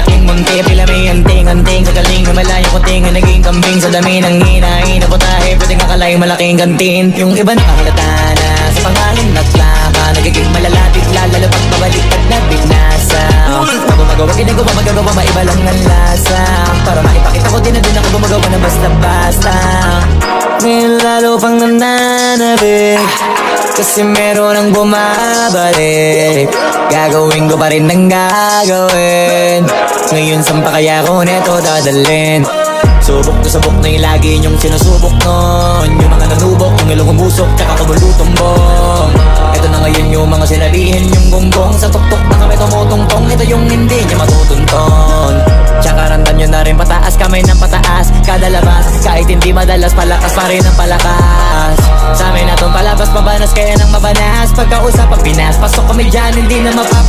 malaking munti. Pila may anting-anting sa galing na malayo kuting na naging kambing. Sa dami ng hinahin na putahe, pwedeng akalay malaking gantiin. Yung iba nakahalata na sa pangalan naglaka, nagiging malalapit lalo pag pabaliktad na binasa. Gumagawa, ginagawa, magagawa, maiba lang ang lasa. Para maipakita ko din na din ako gumagawa na basta-basta. Ngayon lalo pang nananabik, kasi meron ang bumabalik. Gagawin ko pa rin ang gagawin. Ngayon saan pa kaya ko neto dadalhin? Subok to sabok na yung lagi niyong sinusubok nun. Yung mga nanubok, yung ilong umusok, tsaka kumulutumbong. Ito na ngayon yung mga sinabihin yung gonggong. Sa tuktok na kami tumutungtong, ito yung hindi niya matutunton. Tsaka randan nyo na rin pataas, kamay ng pataas. Kada labas, kahit hindi madalas, palakas pa rin ang palakas. Sa amin na tong palabas, mabanas kaya nang mabanas. Pagkausap ang Pinas, pasok kami dyan, hindi na mapas.